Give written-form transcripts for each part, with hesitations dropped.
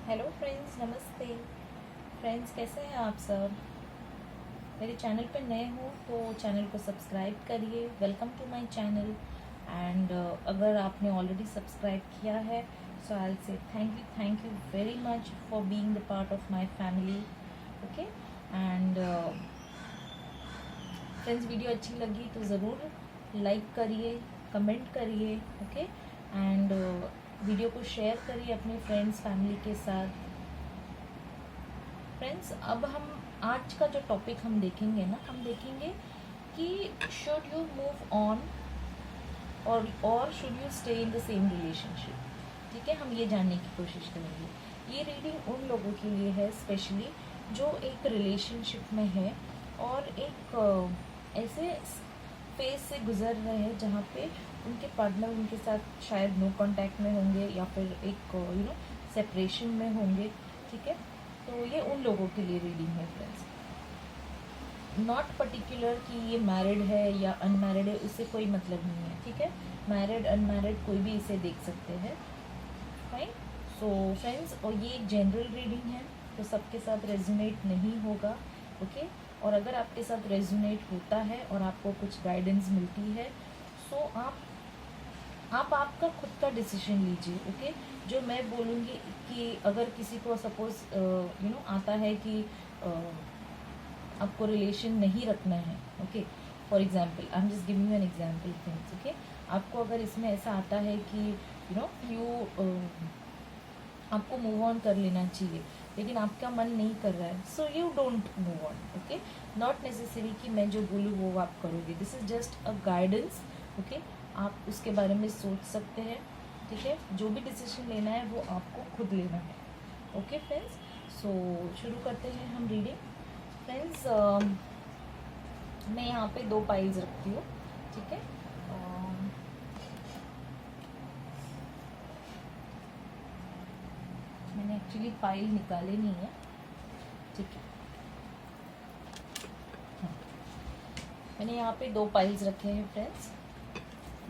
Hello friends, नमस्ते friends, कैसे हैं आप सब। मेरे चैनल पर नए हो तो चैनल को सब्सक्राइब करिए। Welcome to my channel. And अगर आपने ऑलरेडी सब्सक्राइब किया है so I will say thank you very much for being the part of my family. Okay. And friends, video अच्छी लगी तो ज़रूर लाइक करिए, कमेंट करिए। ओके। एंड वीडियो को शेयर करिए अपने फ्रेंड्स फैमिली के साथ। फ्रेंड्स, अब हम आज का जो टॉपिक हम देखेंगे ना, हम देखेंगे कि शुड यू मूव ऑन और should you stay in the same relationship. ठीक है, हम ये जानने की कोशिश करेंगे। ये रीडिंग उन लोगों के लिए है स्पेशली जो एक रिलेशनशिप में है और एक ऐसे फेज से गुजर रहे हैं जहाँ पे उनके पार्टनर उनके साथ शायद नो कांटेक्ट में होंगे या फिर एक सेपरेशन में होंगे। ठीक है, तो ये उन लोगों के लिए रीडिंग है फ्रेंड्स। नॉट पर्टिकुलर कि ये मैरिड है या अनमैरिड है, उससे कोई मतलब नहीं है। ठीक है, मैरिड अनमैरिड कोई भी इसे देख सकते हैं। फाइन। सो फ्रेंड्स, और ये एक जनरल रीडिंग है तो सबके साथ रेजोनेट नहीं होगा। ओके। और अगर आपके साथ रेजोनेट होता है और आपको कुछ गाइडेंस मिलती है सो आप आपका खुद का डिसीजन लीजिए। ओके। जो मैं बोलूँगी कि अगर किसी को सपोज आता है कि आपको रिलेशन नहीं रखना है। Okay, for example I am just giving an example friends. Okay, आपको अगर इसमें ऐसा आता है कि आपको मूव ऑन कर लेना चाहिए लेकिन आपका मन नहीं कर रहा है so you don't move on. Okay, not necessary कि मैं जो बोलूँ वो आप करोगे। This is just a guidance. Okay, आप उसके बारे में सोच सकते हैं। ठीक है, जो भी डिसीजन लेना है वो आपको खुद लेना है। ओके फ्रेंड्स, सो शुरू करते हैं हम रीडिंग। फ्रेंड्स, मैं यहाँ पे 2 पाइल्स रखती हूँ। ठीक है, मैंने एक्चुअली फाइल निकाले नहीं है। ठीक है, मैंने यहाँ पे 2 पाइल्स रखे हैं friends.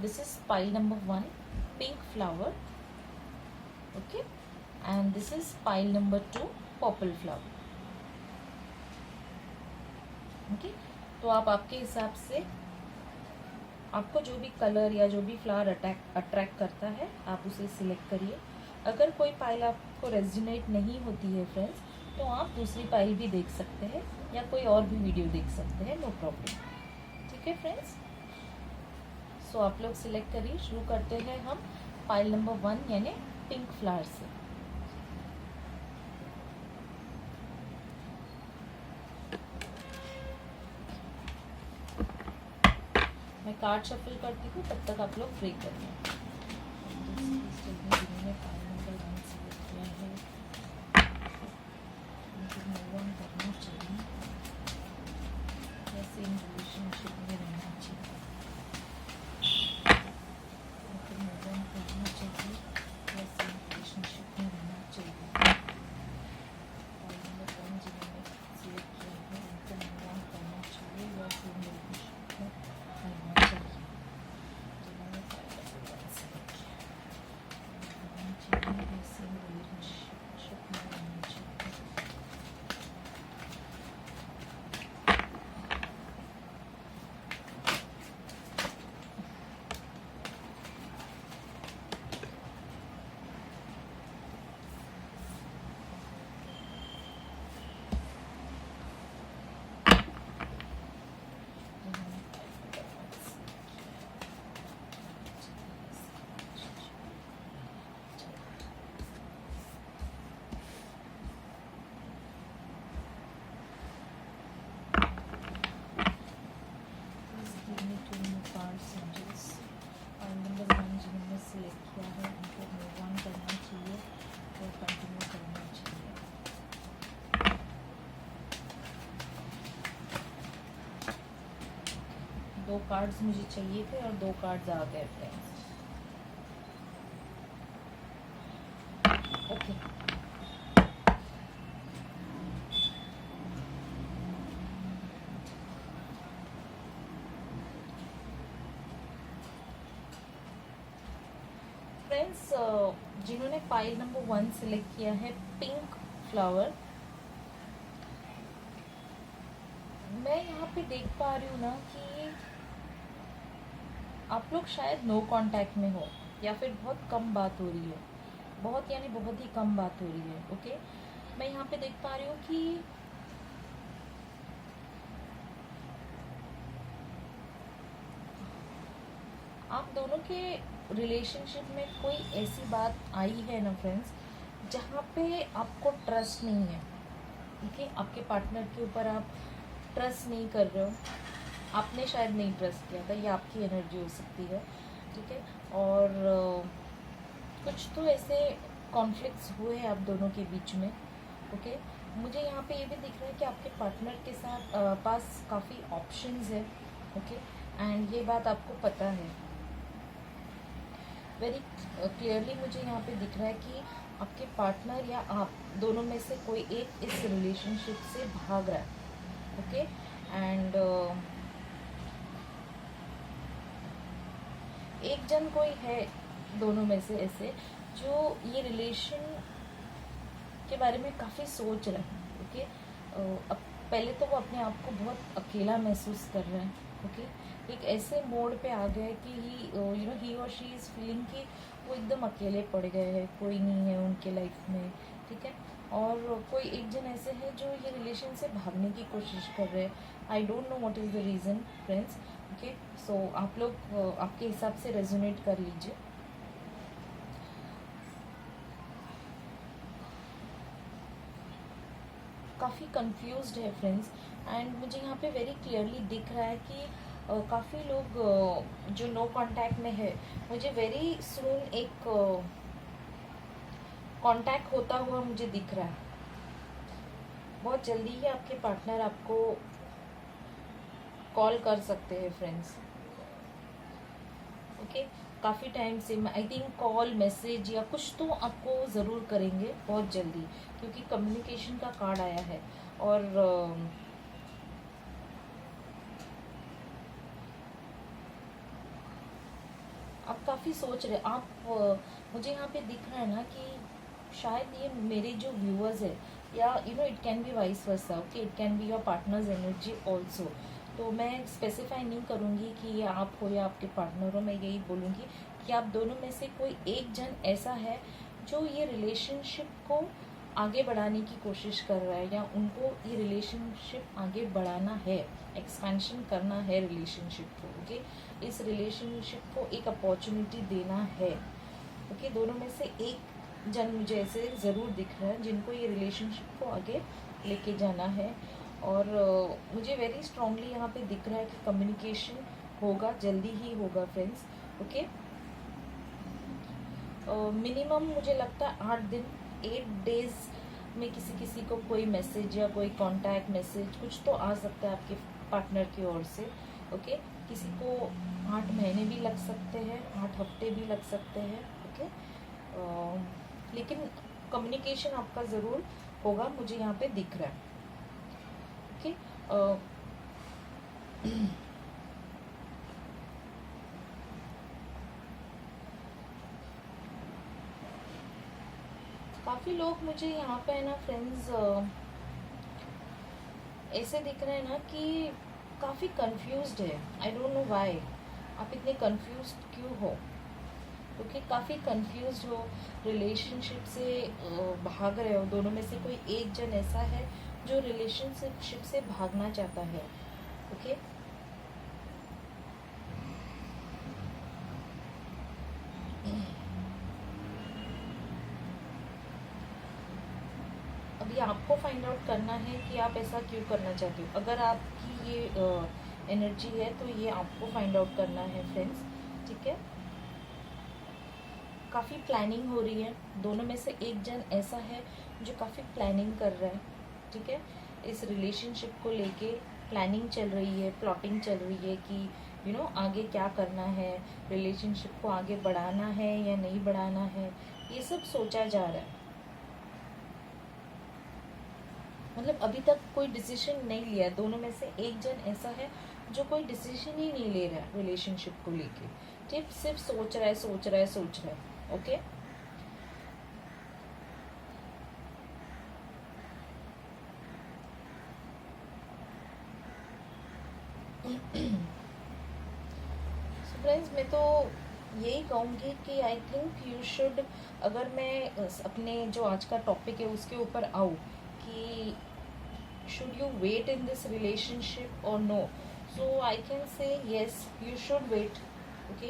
This is pile number 1, pink flower. Okay, and this is pile number 2, purple flower. Okay, तो आप आपके हिसाब से आपको जो भी कलर या जो भी फ्लावर अट्रैक्ट करता है आप उसे सिलेक्ट करिए। अगर कोई पाइल आपको रेजोनेट नहीं होती है फ्रेंड्स तो आप दूसरी पाइल भी देख सकते हैं या कोई और भी वीडियो देख सकते हैं, नो प्रॉब्लम। ठीक है फ्रेंड्स, सो आप लोग सिलेक्ट करिए। शुरू करते हैं हम पाइल नंबर 1 यानी पिंक फ्लावर से। मैं कार्ड शफल करती हूँ, तब तक आप लोग फ्री करिए। पाइल नंबर 1 सिलेक्ट किया है, मूव ऑन करना चाहिए, कैसे इन रिलेशनशिप में रहना चाहिए, मूव ऑन करना चाहिए, कैसे इन रिलेशनशिप में रहना चाहिए। पाइल नंबर 1 जिन्होंने सिलेक्ट किया है उनको मूव ऑन करना चाहिए या फिर रिलेशनशिप में रहना चाहिए। जिन्होंने पाइल नंबर 1 सिलेक्ट किया रहना चाहिए, कैसे इन रिलेशनशिप में रहना चाहिए। सिलेक्ट किया है उनको मूव ऑन करना चाहिए और कंटिन्यू करना चाहिए। दो कार्ड्स मुझे चाहिए थे और 2 कार्ड्स आ गए फ्रेंड्स। ओके, फ्रेंड्स, जिन्होंने पाइल नंबर 1 सिलेक्ट किया है पिंक फ्लावर, मैं यहाँ पे देख पा रही हूँ ना कि आप लोग शायद नो कांटेक्ट में हो या फिर बहुत कम बात हो रही है, बहुत यानी बहुत ही कम बात हो रही है। ओके, मैं यहाँ पे देख पा रही हूँ कि आप दोनों के रिलेशनशिप में कोई ऐसी बात आई है ना फ्रेंड्स, जहाँ पे आपको ट्रस्ट नहीं है। ठीक है, आपके पार्टनर के ऊपर आप ट्रस्ट नहीं कर रहे हो, आपने शायद नहीं ट्रस्ट किया था, ये आपकी एनर्जी हो सकती है। ठीक है, और कुछ तो ऐसे कॉन्फ्लिक्ट्स हुए हैं आप दोनों के बीच में। ओके, मुझे यहाँ पे ये भी दिख रहा है कि आपके पार्टनर के साथ पास काफ़ी ऑप्शंस है। ओके, एंड ये बात आपको पता है, वेरी क्लियरली मुझे यहाँ पे दिख रहा है कि आपके पार्टनर या आप दोनों में से कोई एक इस रिलेशनशिप से भाग रहा है। ओके, एंड एक जन कोई है दोनों में से ऐसे जो ये रिलेशन के बारे में काफ़ी सोच रहा है। ओके, अब पहले तो वो अपने आप को बहुत अकेला महसूस कर रहे हैं। ओके, एक ऐसे मोड पे आ गया है कि ही और शी इज़ फीलिंग कि वो एकदम अकेले पड़ गए हैं, कोई नहीं है उनके लाइफ में। ठीक है, और कोई एक जन ऐसे है जो ये रिलेशन से भागने की कोशिश कर रहे हैं। I don't know what is the reason friends. Okay, so आप लोग आपके हिसाब से रेजोनेट कर लीजिए। काफ़ी कंफ्यूज्ड है फ्रेंड्स, एंड मुझे यहाँ पे वेरी क्लियरली दिख रहा है कि काफ़ी लोग जो नो कांटेक्ट में है, मुझे वेरी सून एक कांटेक्ट होता हुआ मुझे दिख रहा है। बहुत जल्दी ही आपके पार्टनर आपको कॉल कर सकते हैं फ्रेंड्स। ओके, काफ़ी टाइम से आई थिंक कॉल मैसेज या कुछ तो आपको ज़रूर करेंगे बहुत जल्दी, क्योंकि कम्युनिकेशन का कार्ड आया है। और आप काफ़ी सोच रहे आप मुझे यहाँ पे दिख रहा है ना कि शायद ये मेरे जो व्यूअर्स है, या it can be vice versa. Okay, it can be your partners energy also. तो मैं स्पेसिफाई नहीं करूँगी कि ये आप हो या आपके पार्टनर हो, मैं यही बोलूँगी कि आप दोनों में से कोई एक जन ऐसा है जो ये रिलेशनशिप को आगे बढ़ाने की कोशिश कर रहा है, या उनको ये रिलेशनशिप आगे बढ़ाना है, एक्सपेंशन करना है रिलेशनशिप को। ओके, इस रिलेशनशिप को एक अपॉर्चुनिटी देना है। ओके, दोनों में से एक जन मुझे ऐसे ज़रूर दिख रहा है जिनको ये रिलेशनशिप को आगे लेके जाना है। और मुझे वेरी स्ट्रांगली यहाँ पे दिख रहा है कि कम्युनिकेशन होगा, जल्दी ही होगा फ्रेंड्स। ओके, मिनिमम मुझे लगता है 8 दिन 8 डेज में किसी को कोई मैसेज या कोई कांटेक्ट मैसेज कुछ तो आ सकता है आपके पार्टनर की ओर से। ओके, किसी को 8 महीने भी लग सकते हैं, 8 हफ्ते भी लग सकते हैं। ओके, लेकिन कम्युनिकेशन आपका ज़रूर होगा, मुझे यहाँ पे दिख रहा है। ओके, काफ़ी लोग मुझे यहाँ पे है ना फ्रेंड्स ऐसे दिख रहे हैं ना कि काफ़ी कंफ्यूज्ड है। आई डोंट नो व्हाई आप इतने कंफ्यूज्ड क्यों हो, क्योंकि काफ़ी कंफ्यूज्ड हो, रिलेशनशिप से भाग रहे हो। दोनों में से कोई एक जन ऐसा है जो रिलेशनशिप से भागना चाहता है। ओके, अभी आपको फाइंड आउट करना है कि आप ऐसा क्यों करना चाहते हो। अगर आपकी ये एनर्जी है तो ये आपको फाइंड आउट करना है फ्रेंड्स। ठीक है, काफ़ी प्लानिंग हो रही है, दोनों में से एक जन ऐसा है जो काफ़ी प्लानिंग कर रहा है। ठीक है, इस रिलेशनशिप को लेके प्लानिंग चल रही है, प्लॉटिंग चल रही है कि आगे क्या करना है, रिलेशनशिप को आगे बढ़ाना है या नहीं बढ़ाना है, ये सब सोचा जा रहा है। मतलब अभी तक कोई डिसीजन नहीं लिया, दोनों में से एक जन ऐसा है जो कोई डिसीजन ही नहीं ले रहा है रिलेशनशिप को लेके, सिर्फ सोच रहा है। ओके। सो फ्रेंड्स, मैं तो यही कहूँगी कि आई थिंक यू शुड, अगर मैं अपने जो आज का टॉपिक है उसके ऊपर आऊँ कि should you wait in this relationship or no, so I can say yes, you should wait. Okay,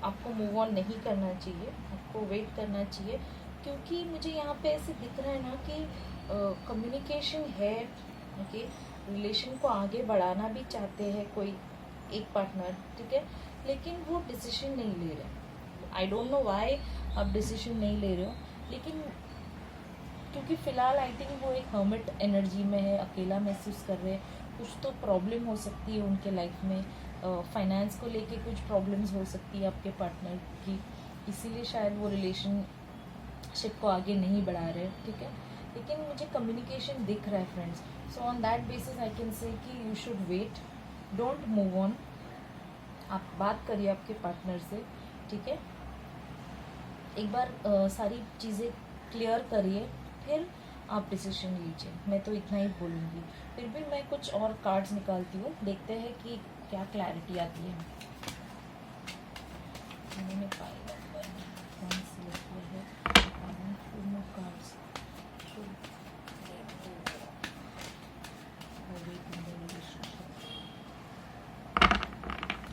आपको मूव ऑन नहीं करना चाहिए, आपको वेट करना चाहिए, क्योंकि मुझे यहाँ पे ऐसे दिख रहा है ना कि कम्युनिकेशन है। ओके, रिलेशन को आगे बढ़ाना भी चाहते हैं कोई एक पार्टनर, ठीक है, लेकिन वो डिसीजन नहीं ले रहे। आई डोंट नो व्हाई आप डिसीजन नहीं ले रहे हो, लेकिन क्योंकि फ़िलहाल आई थिंक वो एक हर्मिट एनर्जी में है, अकेला महसूस कर रहे हैं। कुछ तो प्रॉब्लम हो सकती है उनके लाइफ में, फाइनेंस को लेके कुछ प्रॉब्लम्स हो सकती है आपके पार्टनर की, इसीलिए शायद वो रिलेशनशिप को आगे नहीं बढ़ा रहे, ठीक है। लेकिन मुझे कम्युनिकेशन दिख रहा है friends, so on that basis I can say कि you should wait, don't move on. आप बात करिए आपके पार्टनर से, ठीक है, एक बार सारी चीज़ें क्लियर करिए, फिर आप डिसीजन लीजिए। मैं तो इतना ही बोलूँगी। फिर भी मैं कुछ और कार्ड्स निकालती हूँ, देखते हैं कि क्या क्लैरिटी आती है। मैंने पाई नंबर 1 सिलेक्ट किया है, few more cards should wait in the relationship,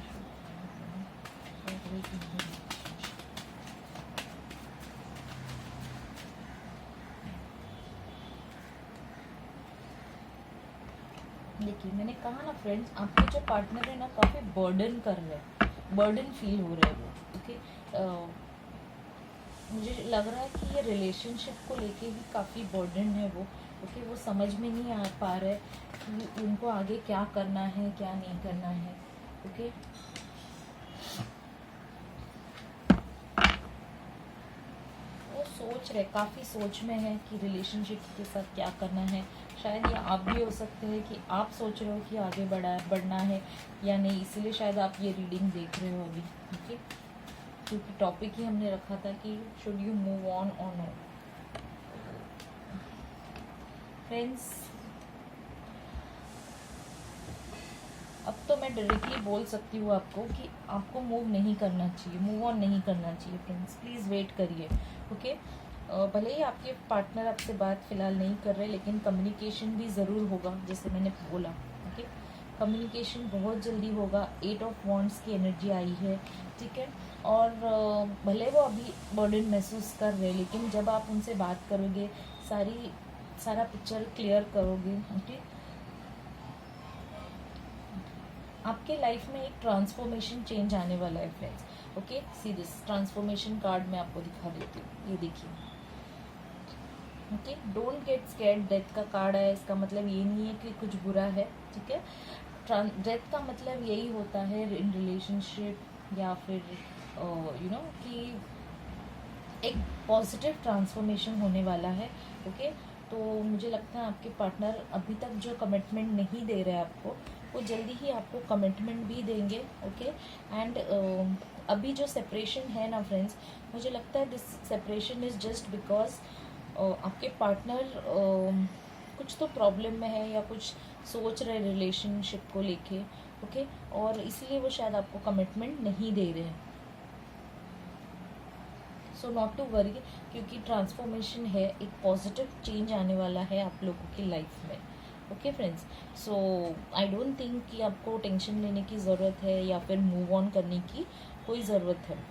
should wait in the relationship। देखिए, मैंने कहा ना फ्रेंड्स, आपके जो पार्टनर है ना काफ़ी बर्डन कर रहे हैं, बर्डन फील हो रहे हैं वो। ओके, मुझे लग रहा है कि ये रिलेशनशिप को लेके ही काफ़ी बर्डन है वो। ओके, वो समझ में नहीं आ पा रहे कि उनको आगे क्या करना है, क्या नहीं करना है। ओके, वो सोच रहे, काफ़ी सोच में है कि रिलेशनशिप के साथ क्या करना है। शायद ये आप भी हो सकते हैं कि आप सोच रहे हो कि आगे बढ़ना है या नहीं, इसीलिए शायद आप ये रीडिंग देख रहे हो अभी। ओके, क्योंकि टॉपिक ही हमने रखा था कि शुड यू मूव ऑन और नो। फ्रेंड्स, अब तो मैं डायरेक्टली बोल सकती हूँ आपको कि आपको मूव नहीं करना चाहिए, मूव ऑन नहीं करना चाहिए। फ्रेंड्स, प्लीज़ वेट करिए। ओके, भले ही आपके पार्टनर आपसे बात फ़िलहाल नहीं कर रहे, लेकिन कम्युनिकेशन भी ज़रूर होगा, जैसे मैंने बोला। ओके, कम्युनिकेशन बहुत जल्दी होगा। 8 ऑफ वॉन्ड्स की एनर्जी आई है, ठीक है, और भले वो अभी बर्डन महसूस कर रहे हैं, लेकिन जब आप उनसे बात करोगे, सारा पिक्चर क्लियर करोगे, ओके, आपके लाइफ में एक ट्रांसफॉर्मेशन चेंज आने वाला है friends. Okay, see this transformation card मैं आपको दिखा देती हूँ, ये देखिए। Okay, don't get scared, death का कार्ड है, इसका मतलब ये नहीं है कि कुछ बुरा है, ठीक है। डेथ का मतलब यही होता है इन रिलेशनशिप या फिर यू नो कि एक पॉजिटिव ट्रांसफॉर्मेशन होने वाला है। ओके, तो मुझे लगता है आपके पार्टनर अभी तक जो कमिटमेंट नहीं दे रहे हैं आपको, वो जल्दी ही आपको कमिटमेंट भी देंगे। ओके, एंड अभी जो सेपरेशन है ना फ्रेंड्स, मुझे लगता है this separation is just because आपके पार्टनर कुछ तो प्रॉब्लम में है या कुछ सोच रहे रिलेशनशिप को लेके। ओके, और इसलिए वो शायद आपको कमिटमेंट नहीं दे रहे हैं। सो नॉट टू वरी, क्योंकि ट्रांसफॉर्मेशन है, एक पॉजिटिव चेंज आने वाला है आप लोगों की लाइफ में। Okay friends, so I don't think कि आपको टेंशन लेने की ज़रूरत है या फिर मूव ऑन करने की कोई ज़रूरत है।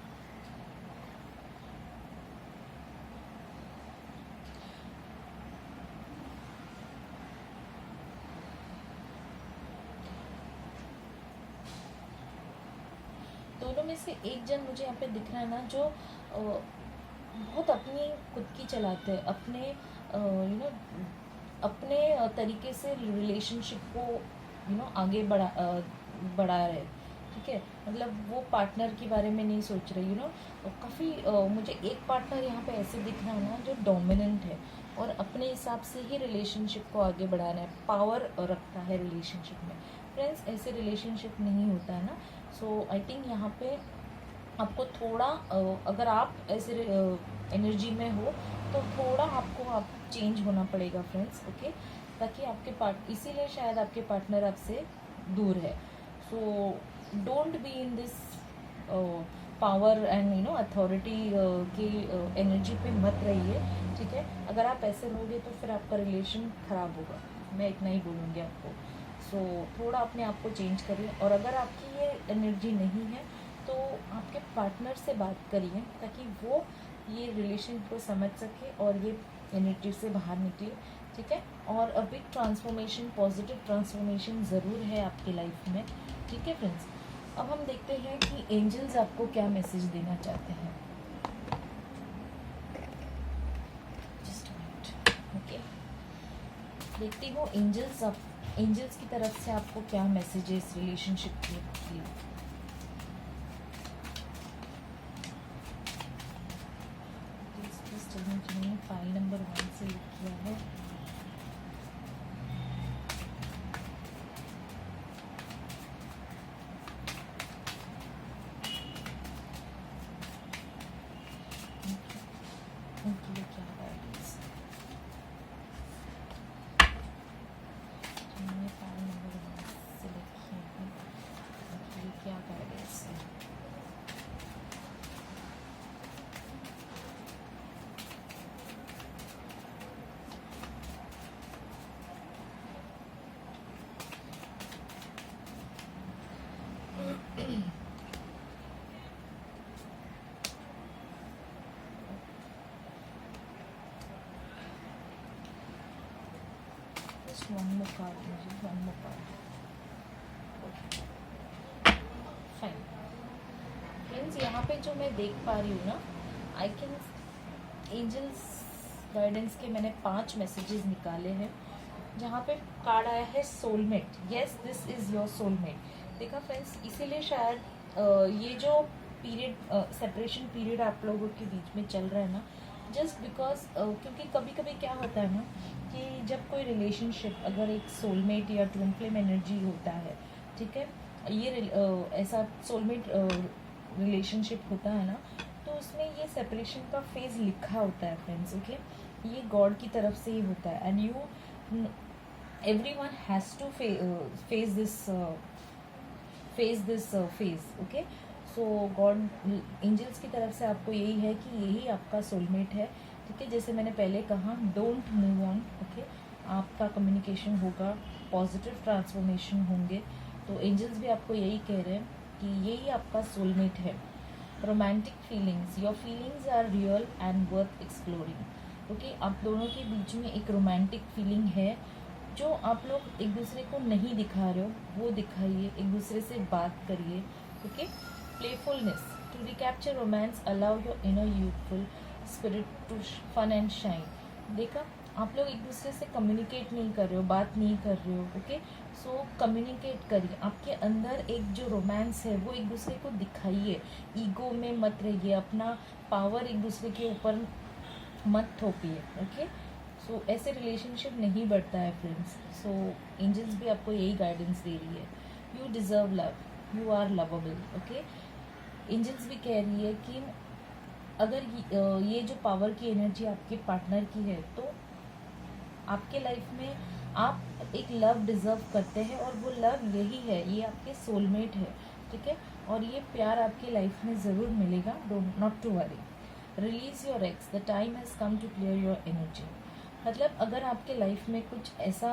दोनों में से एक जन मुझे यहाँ पे दिख रहा है ना, जो बहुत अपनी खुद की चलाते हैं, अपने अपने तरीके से रिलेशनशिप को आगे बढ़ा रहे, ठीक है। मतलब वो पार्टनर के बारे में नहीं सोच रहे। काफ़ी मुझे एक पार्टनर यहाँ पे ऐसे दिख रहा है ना, जो डोमिनेंट है और अपने हिसाब से ही रिलेशनशिप को आगे बढ़ाना है, पावर रखता है रिलेशनशिप में। फ्रेंड्स, ऐसे रिलेशनशिप नहीं होता है ना। सो आई थिंक यहाँ पे आपको थोड़ा अगर आप ऐसे एनर्जी में हो तो थोड़ा आपको आप चेंज होना पड़ेगा फ्रेंड्स, ओके, ताकि आपके इसीलिए शायद आपके पार्टनर आपसे दूर है। So don't be in this power and authority की एनर्जी पे मत रहिए, ठीक है। अगर आप ऐसे रहोगे तो फिर आपका रिलेशन ख़राब होगा, मैं इतना ही बोलूँगी आपको। सो थोड़ा अपने आप को चेंज करिए, और अगर आपकी ये एनर्जी नहीं है तो आपके पार्टनर से बात करिए ताकि वो ये रिलेशन को समझ सके और ये एनर्जी से बाहर निकले, ठीक है। और अभी ट्रांसफॉर्मेशन, पॉजिटिव ट्रांसफॉर्मेशन ज़रूर है आपकी लाइफ में, ठीक है फ्रेंड्स। अब हम देखते हैं कि एंजल्स आपको क्या मैसेज देना चाहते हैं। जस्ट मिनट, ओके, देखती हूँ एंजल्स की तरफ से आपको क्या मैसेज है इस रिलेशनशिप के लिए। जिन्होंने फाइल नंबर 1 से लिख किया है, उनके लिए क्या गाइडेंस, जिन्होंने फाइल नंबर 1 से लिख किया है उनके लिए क्या गाइडेंस है। One more card, मुझे one more card. Fine friends, यहाँ पे जो मैं देख पा रही हूँ ना, आई कैन एंजल्स गाइडेंस के मैंने 5 मैसेजेस निकाले हैं, जहाँ पे कार्ड आया है soulmate. Yes, this is your soulmate. देखा फ्रेंड्स, इसीलिए शायद ये जो पीरियड, सेपरेशन पीरियड आप लोगों के बीच में चल रहा है ना, जस्ट बिकॉज क्योंकि कभी कभी क्या होता है ना कि जब कोई रिलेशनशिप, अगर एक सोलमेट या ट्विन फ्लेम एनर्जी होता है, ठीक है, ये ऐसा सोलमेट रिलेशनशिप होता है ना, तो उसमें ये सेपरेशन का फेज लिखा होता है फ्रेंड्स, ओके। ये गॉड की तरफ से ही होता है, and you everyone has to face this phase, okay। So god, angels की तरफ से आपको यही है कि यही आपका सोलमेट है, ठीक है। जैसे मैंने पहले कहा, डोंट मूव ऑन, ओके। आपका कम्युनिकेशन होगा, पॉजिटिव ट्रांसफॉर्मेशन होंगे, तो एंजल्स भी आपको यही कह रहे हैं कि यही आपका सोलमेट है। Romantic feelings, your feelings are real and worth exploring, okay. आप दोनों के बीच में एक रोमांटिक फीलिंग है जो आप लोग एक दूसरे को नहीं दिखा रहे हो, वो दिखाइए, एक दूसरे से बात करिए, okay. Playfulness, to recapture romance, allow your inner youthful spirit to fun and shine. देखा, आप लोग एक दूसरे से कम्युनिकेट नहीं कर रहे हो, बात नहीं कर रहे हो, ओके। सो कम्युनिकेट करिए, आपके अंदर एक जो रोमांस है वो एक दूसरे को दिखाइए, ईगो में मत रहिए, अपना पावर एक दूसरे के ऊपर मत थोपिए, ओके। सो ऐसे रिलेशनशिप नहीं बढ़ता है फ्रेंड्स। सो एंजल्स भी आपको यही गाइडेंस दे रही है, you deserve love, you are lovable, okay. Angels भी कह रही है कि अगर ये जो पावर की एनर्जी आपके पार्टनर की है, तो आपके लाइफ में आप एक लव डिज़र्व करते हैं, और वो लव यही है, ये आपके सोलमेट है, ठीक है। और ये प्यार आपकी लाइफ में ज़रूर मिलेगा, don't not to worry. Release your ex, the time has come to clear your energy. मतलब अगर आपके लाइफ में कुछ ऐसा,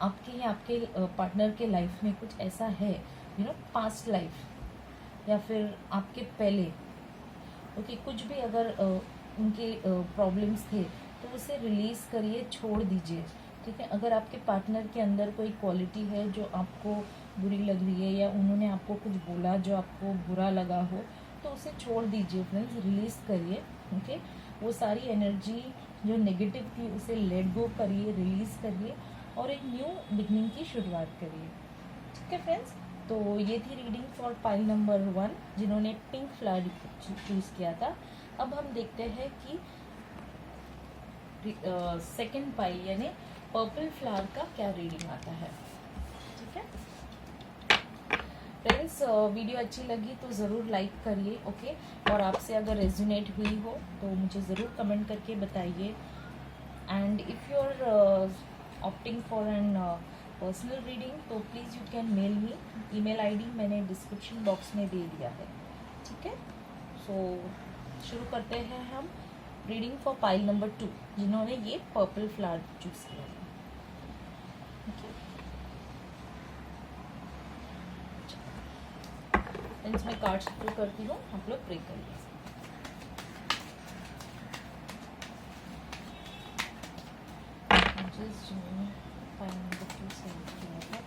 आपके या आपके पार्टनर के लाइफ में कुछ ऐसा है, पास्ट लाइफ या फिर आपके पहले, ओके, कुछ भी अगर उनके प्रॉब्लम्स थे, तो उसे रिलीज़ करिए, छोड़ दीजिए, ठीक है। अगर आपके पार्टनर के अंदर कोई क्वालिटी है जो आपको बुरी लग रही है, या उन्होंने आपको कुछ बोला जो आपको बुरा लगा हो, तो उसे छोड़ दीजिए फ्रेंड्स, रिलीज़ करिए, ओके। वो सारी एनर्जी जो नेगेटिव थी उसे लेट गो करिए, रिलीज़ करिए, और एक न्यू बिगनिंग की शुरुआत करिए, ठीक है फ्रेंड्स। तो ये थी रीडिंग फॉर पाइल नंबर 1, जिन्होंने पिंक फ्लावर चूज़ किया था। अब हम देखते हैं कि सेकंड पाइल यानी पर्पल फ्लावर का क्या रीडिंग आता है, ठीक है। फ्रेंड्स वीडियो अच्छी लगी तो ज़रूर लाइक करिए, ओके। और आपसे अगर रेजोनेट हुई हो तो मुझे ज़रूर कमेंट करके बताइए। And if you are opting for an personal reading तो please you can mail me. Email ID मैंने डिस्क्रिप्शन बॉक्स में दे दिया है, ठीक है। सो शुरू करते हैं हम रीडिंग फॉर पाइल नंबर 2, जिन्होंने ये पर्पल फ्लावर चूज किया है, ओके। इसमें कार्ड शुरू करती हूँ, आप लोग प्रे करिए। पाइल नंबर 2 सेलेक्ट किया था,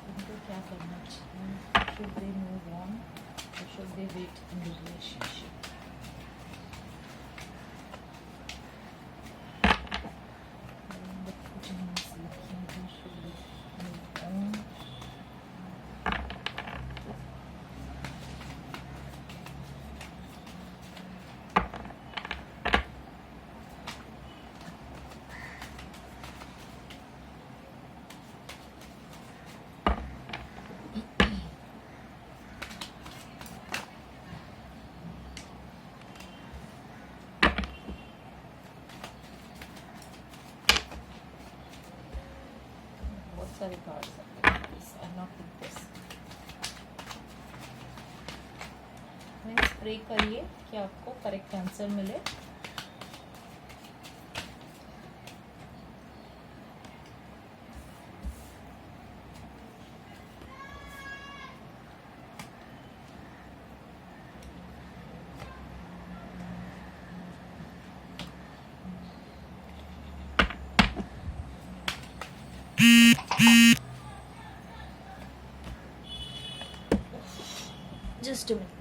उनको क्या करना चाहिए? शुड दे मूव ऑन और should they wait in the relationship? सारे cards I not with this. Pray करिए कि आपको करेक्ट आंसर मिले। Just a minute.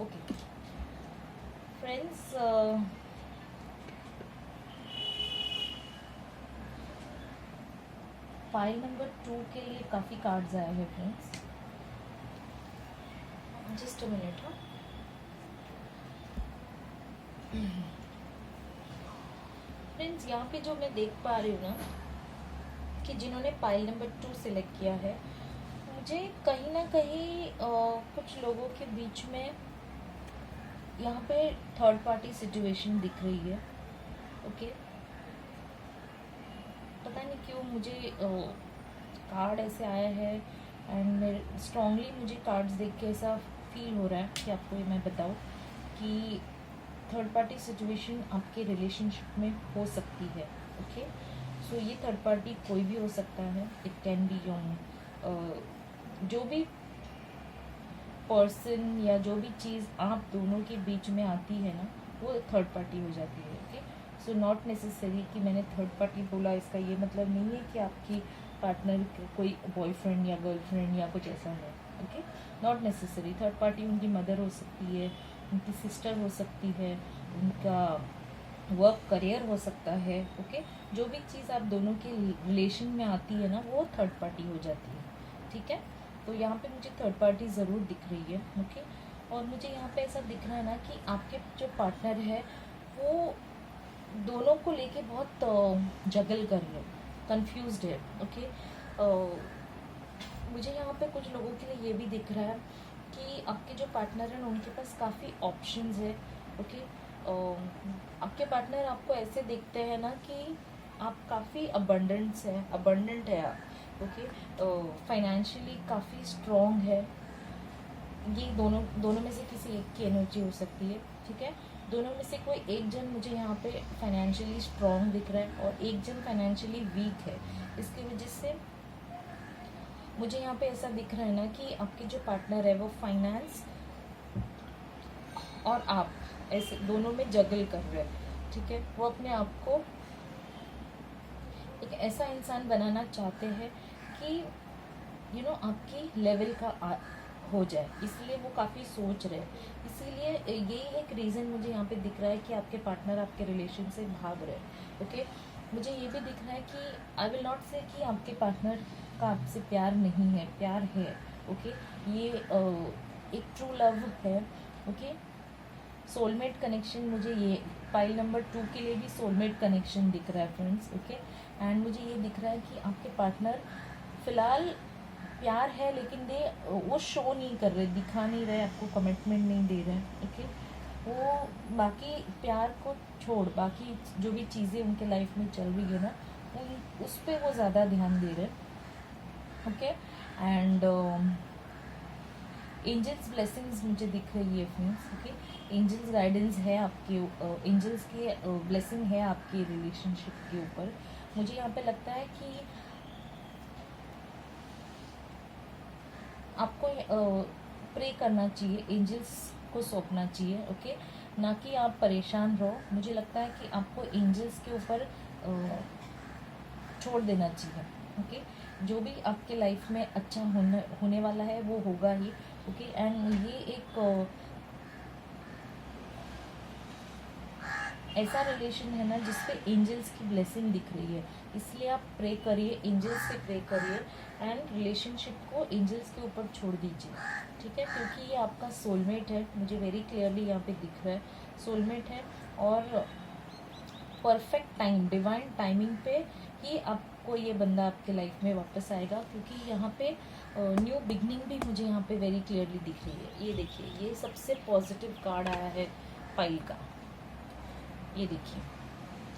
Okay. Friends, file number 2 के लिए काफ़ी कार्ड्स आए हैं फ्रेंड्स। Just a minute. हाँ फ्रेंड्स, यहाँ पे जो मैं देख पा रही हूँ ना कि जिन्होंने फाइल नंबर 2 सिलेक्ट किया है, मुझे कहीं ना कहीं कुछ लोगों के बीच में यहाँ पे थर्ड पार्टी सिचुएशन दिख रही है, ओके। पता नहीं क्यों मुझे कार्ड ऐसे आया है एंड स्ट्रांगली मुझे कार्ड्स देख के ऐसा फील हो रहा है कि आपको ये मैं बताऊँ कि थर्ड पार्टी सिचुएशन आपके रिलेशनशिप में हो सकती है, ओके। सो ये थर्ड पार्टी कोई भी हो सकता है। इट कैन बी योर जो भी पर्सन या जो भी चीज़ आप दोनों के बीच में आती है ना, वो थर्ड पार्टी हो जाती है, ओके। सो नॉट नेसेसरी कि मैंने थर्ड पार्टी बोला इसका ये मतलब नहीं है कि आपकी पार्टनर कोई बॉयफ्रेंड या गर्लफ्रेंड या कुछ ऐसा है, okay. Not necessary. Third party उनकी मदर हो सकती है, उनकी सिस्टर हो सकती है, उनका वर्क करियर हो सकता है, ओके। जो भी चीज़ आप दोनों के रिलेशन में आती है ना, वो थर्ड पार्टी हो जाती है, ठीक है। तो यहाँ पे मुझे थर्ड पार्टी ज़रूर दिख रही है, ओके। और मुझे यहाँ पे ऐसा दिख रहा है ना कि आपके जो पार्टनर है वो दोनों को लेके बहुत जगल कर रहे, कंफ्यूज्ड है, ओके। मुझे यहाँ पे कुछ लोगों के लिए ये भी दिख रहा है कि आपके जो पार्टनर हैं उनके पास काफ़ी ऑप्शंस है, ओके। आपके पार्टनर आपको ऐसे देखते हैं ना कि आप काफ़ी अबंडेंट है आप, ओके। फाइनेंशियली काफ़ी स्ट्रॉन्ग है। ये दोनों में से किसी एक की एनर्जी हो सकती है, ठीक है। दोनों में से कोई एक जन मुझे यहाँ पे फाइनेंशियली स्ट्रॉन्ग दिख रहा है और एक जन फाइनेंशियली वीक है। इसकी वजह से मुझे यहाँ पे ऐसा दिख रहा है ना कि आपके जो पार्टनर है वो फाइनेंस और आप ऐसे दोनों में जगल कर रहे हैं, ठीक है। वो अपने आप को एक ऐसा इंसान बनाना चाहते हैं कि आपकी लेवल का हो जाए, इसलिए वो काफ़ी सोच रहे हैं। इसीलिए यही एक रीज़न मुझे यहाँ पे दिख रहा है कि आपके पार्टनर आपके रिलेशन से भाग रहे हैं। ओके, मुझे ये भी दिख रहा है कि आई विल नॉट से कि आपके पार्टनर का आपसे प्यार नहीं है, प्यार है। ओके, ये एक ट्रू लव है। ओके, सोलमेट कनेक्शन, मुझे ये पाइल नंबर 2 के लिए भी सोलमेट कनेक्शन दिख रहा है फ्रेंड्स। ओके, एंड मुझे ये दिख रहा है कि आपके पार्टनर फिलहाल प्यार है, लेकिन वो शो नहीं कर रहे, दिखा नहीं रहे, आपको कमिटमेंट नहीं दे रहे। ओके, वो बाकी प्यार को छोड़ बाकी जो भी चीज़ें उनके लाइफ में चल रही है ना, उस पर वो ज़्यादा ध्यान दे रहे। ओके, एंड एंजल्स ब्लेसिंग्स मुझे दिख रही है फ्रेंड्स। ओके, एंजल्स गाइडेंस है आपके, एंजल्स के ब्लेसिंग है आपके रिलेशनशिप के ऊपर। मुझे यहाँ पे लगता है कि आपको प्रे करना चाहिए, एंजल्स को सौंपना चाहिए। ओके, ना कि आप परेशान रहो। मुझे लगता है कि आपको एंजल्स के ऊपर छोड़ देना चाहिए। ओके, जो भी आपके लाइफ में अच्छा होने वाला है वो होगा ही। ओके, एंड ये एक ऐसा रिलेशन है ना जिसपे एंजल्स की ब्लेसिंग दिख रही है, इसलिए आप प्रे करिए, एंजल्स से प्रे करिए एंड रिलेशनशिप को एंजल्स के ऊपर छोड़ दीजिए। ठीक है, क्योंकि ये आपका सोलमेट है, मुझे वेरी क्लियरली यहाँ पे दिख रहा है सोलमेट है। और परफेक्ट टाइम, डिवाइन टाइमिंग पे ही आपको ये बंदा आपके लाइफ में वापस आएगा, क्योंकि यहाँ पे न्यू बिगनिंग भी मुझे यहाँ पे वेरी क्लियरली दिख रही है। ये देखिए, ये सबसे पॉजिटिव कार्ड आया है पाइल का, ये देखिए,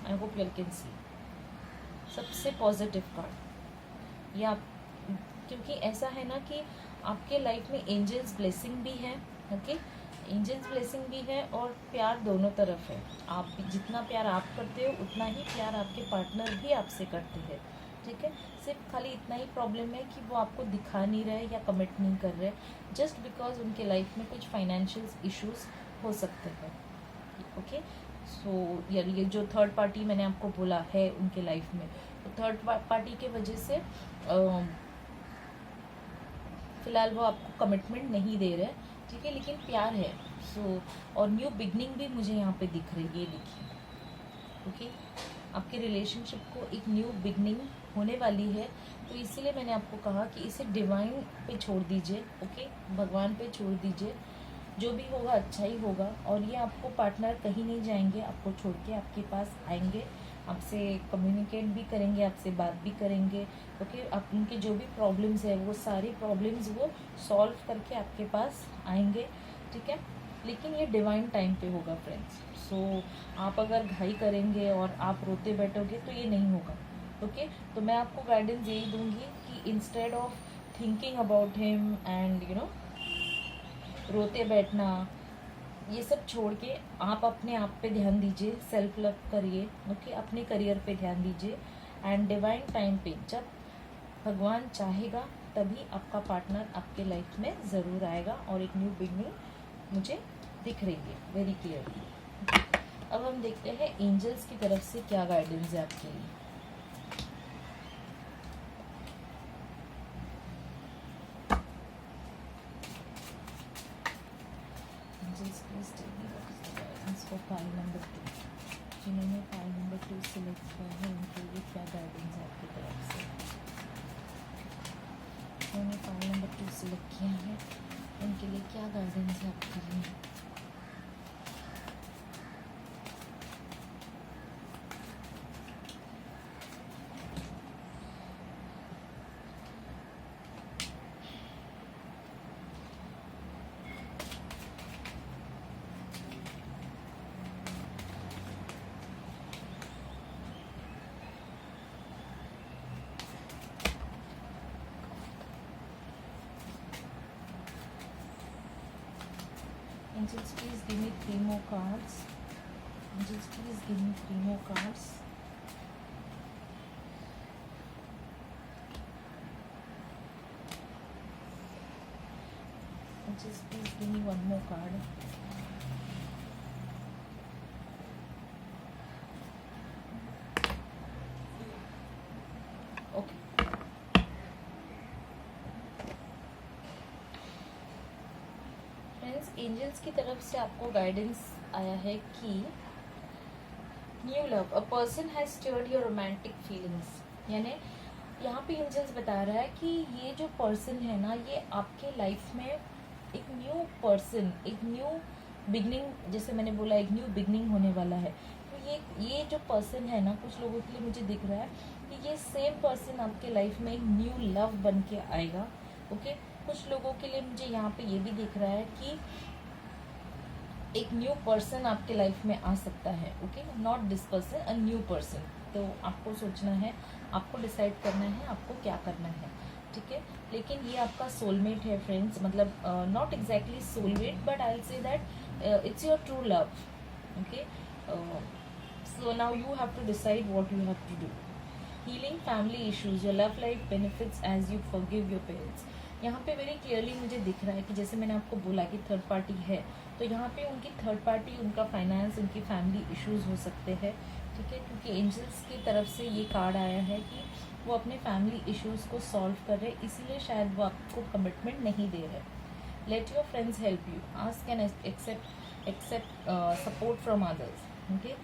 I hope you can see, सबसे पॉजिटिव कार्ड ये आप, क्योंकि ऐसा है ना कि आपके लाइफ में एंजल्स ब्लेसिंग भी है। ओके, एंजल्स ब्लेसिंग भी है और प्यार दोनों तरफ है। आप जितना प्यार आप करते हो उतना ही प्यार आपके पार्टनर भी आपसे करते हैं। ठीक है, सिर्फ खाली इतना ही प्रॉब्लम है कि वो आपको दिखा नहीं रहे या कमिट नहीं कर रहे, जस्ट बिकॉज उनके लाइफ में कुछ फाइनेंशियल इश्यूज हो सकते हैं। ओके, सो यार ये जो थर्ड पार्टी मैंने आपको बोला है उनके लाइफ में, तो थर्ड पार्टी के वजह से फिलहाल वो आपको कमिटमेंट नहीं दे रहे। ठीक है, लेकिन प्यार है। सो और न्यू बिगनिंग भी मुझे यहाँ पे दिख रही है, ये देखिए। ओके, आपके रिलेशनशिप को एक न्यू बिगनिंग होने वाली है, तो इसीलिए मैंने आपको कहा कि इसे डिवाइन पे छोड़ दीजिए। ओके, भगवान पे छोड़ दीजिए, जो भी होगा अच्छा ही होगा। और ये आपको पार्टनर कहीं नहीं जाएंगे, आपको छोड़ के आपके पास आएंगे, आपसे कम्युनिकेट भी करेंगे, आपसे बात भी करेंगे। ओके, आप उनके जो भी प्रॉब्लम्स है वो सारी प्रॉब्लम्स वो सॉल्व करके आपके पास आएंगे। ठीक है, लेकिन ये डिवाइन टाइम पे होगा फ्रेंड्स। सो आप अगर घाई करेंगे और आप रोते बैठोगे तो ये नहीं होगा। ओके, तो मैं आपको गाइडेंस यही दूंगी कि instead of thinking about him and you know रोते बैठना, ये सब छोड़ के आप अपने आप पे ध्यान दीजिए, सेल्फ लव करिए। ओके, अपने करियर पे ध्यान दीजिए एंड डिवाइन टाइम पे जब भगवान चाहेगा तभी आपका पार्टनर आपके लाइफ में ज़रूर आएगा और एक न्यू बिगनिंग मुझे दिख रही है वेरी क्लियरली। अब हम देखते हैं एंजल्स की तरफ से क्या गाइडेंस है आपके लिए। इसको फाइल नंबर 2, जिन्होंने फाइल नंबर 2 सिलेक्ट किया है उनके लिए क्या गाइडेंस है आपकी तरफ से। जिन्होंने फाइल नंबर 2 सिलेक्ट किया है उनके लिए क्या गाइडेंस है आपके लिए। Angels, please give me 3 more cards. Angels, please give me 3 more cards. Angels, please give me 1 more card. Okay. Angels की तरफ से आपको गाइडेंस आया है कि new love, a person has stirred your romantic feelings. यानी यहाँ पे एंजल्स बता रहा है कि ये जो पर्सन है ना, ये आपके लाइफ में एक न्यू पर्सन, एक न्यू बिगनिंग, जैसे मैंने बोला एक न्यू बिगनिंग होने वाला है। तो ये जो पर्सन है ना, कुछ लोगों के लिए मुझे दिख रहा है कि ये सेम पर्सन आपके लाइफ में एक न्यू लव बन के आएगा। ओके, कुछ लोगों के लिए मुझे यहाँ पे ये भी दिख रहा है कि एक न्यू पर्सन आपके लाइफ में आ सकता है। Okay, not this person, a new person. तो आपको सोचना है, आपको डिसाइड करना है आपको क्या करना है, ठीक है। लेकिन ये आपका सोलमेट है फ्रेंड्स, मतलब not exactly soulmate, but I will say that it's your true love. Okay, so now you have to decide what you have to do. Healing family issues, your love life benefits as you forgive your parents. यहाँ पे very clearly मुझे दिख रहा है कि जैसे मैंने आपको बोला कि थर्ड पार्टी है, तो यहाँ पे उनकी थर्ड पार्टी, उनका फाइनेंस, उनकी फैमिली इश्यूज हो सकते हैं, ठीक है। क्योंकि एंजल्स की तरफ से ये कार्ड आया है कि वो अपने फैमिली इश्यूज को सॉल्व कर रहे, इसीलिए शायद वो आपको कमिटमेंट नहीं दे रहे। Let your friends help you, ask and accept support from others. Okay,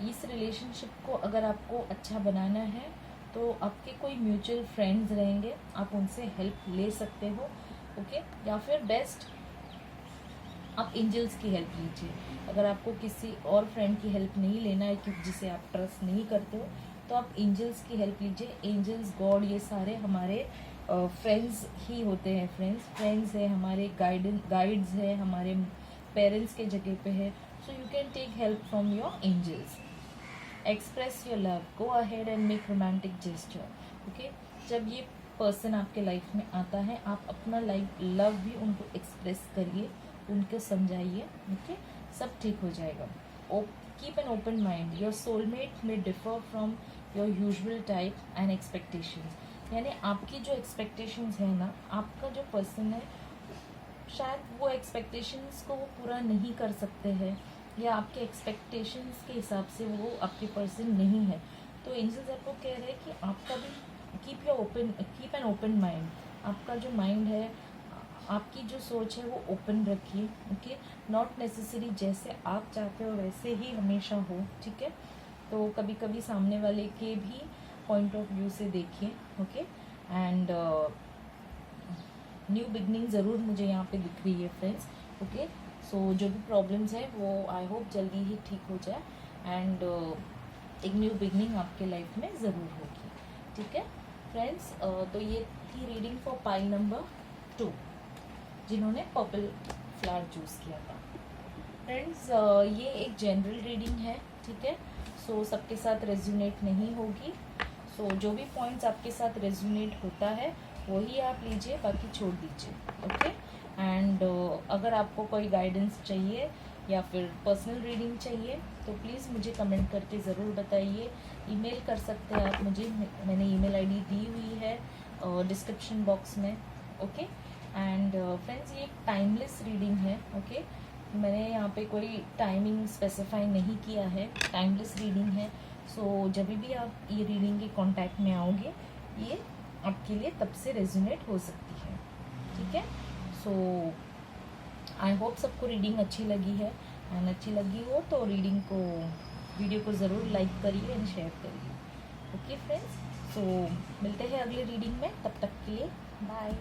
इस रिलेशनशिप को अगर आपको अच्छा बनाना है तो आपके कोई म्यूचुअल फ्रेंड्स रहेंगे, आप उनसे हेल्प ले सकते हो। ओके, या फिर बेस्ट आप एंजल्स की हेल्प लीजिए। अगर आपको किसी और फ्रेंड की हेल्प नहीं लेना है कि जिसे आप ट्रस्ट नहीं करते हो, तो आप एंजल्स की हेल्प लीजिए। एंजल्स, गॉड, ये सारे हमारे फ्रेंड्स ही होते हैं। फ्रेंड्स है, हमारे गाइड्स है, हमारे पेरेंट्स के जगह पे है। So you can take help from your angels. Express your love, go ahead and make romantic gesture. Okay, जब ये पर्सन आपके लाइफ में आता है, आप अपना लव भी उनको एक्सप्रेस करिए, उनको समझाइए। ओके, सब ठीक हो जाएगा। Keep an open mind, your soulmate may differ from your usual type and expectations. यानी आपकी जो एक्सपेक्टेशंस है ना, आपका जो पर्सन है, शायद वो एक्सपेक्टेशंस को वो पूरा नहीं कर सकते हैं, या आपके एक्सपेक्टेशंस के हिसाब से वो आपके पर्सन नहीं है। तो एंजल्स आपको कह रहे हैं कि आपका भी कीप एन ओपन माइंड। आपका जो माइंड है, आपकी जो सोच है, वो ओपन रखिए। ओके, नॉट नेसेसरी जैसे आप चाहते हो वैसे ही हमेशा हो, ठीक है। तो कभी कभी सामने वाले के भी पॉइंट ऑफ व्यू से देखिए। ओके, एंड न्यू बिगनिंग ज़रूर मुझे यहाँ पे दिख रही है फ्रेंड्स। ओके, सो जो भी प्रॉब्लम्स है वो आई होप जल्दी ही ठीक हो जाए, एंड एक न्यू बिगनिंग आपके लाइफ में ज़रूर होगी, ठीक है फ्रेंड्स। तो ये थी रीडिंग फॉर पाइल नंबर 2, जिन्होंने पर्पल फ्लावर चूज़ किया था। फ्रेंड्स, ये एक जनरल रीडिंग है, ठीक है। सो सबके साथ रेजोनेट नहीं होगी। सो जो भी पॉइंट्स आपके साथ रेजोनेट होता है वही आप लीजिए, बाकी छोड़ दीजिए। ओके, एंड अगर आपको कोई गाइडेंस चाहिए या फिर पर्सनल रीडिंग चाहिए तो प्लीज़ मुझे कमेंट करके ज़रूर बताइए। ईमेल कर सकते हैं आप मुझे, मैंने ईमेल आईडी दी हुई है डिस्क्रिप्शन बॉक्स में। ओके, एंड फ्रेंड्स, ये एक टाइमलेस रीडिंग है। ओके, मैंने यहाँ पे कोई टाइमिंग स्पेसिफाई नहीं किया है, टाइमलेस रीडिंग है। सो जब भी आप ये रीडिंग के कांटेक्ट में आओगे, ये आपके लिए तब से रेजोनेट हो सकती है, ठीक है। सो आई होप सबको रीडिंग अच्छी लगी है, एंड अच्छी लगी हो तो वीडियो को ज़रूर लाइक करिए एंड शेयर करिए। ओके फ्रेंड्स, सो मिलते हैं अगले रीडिंग में, तब तक के लिए बाय।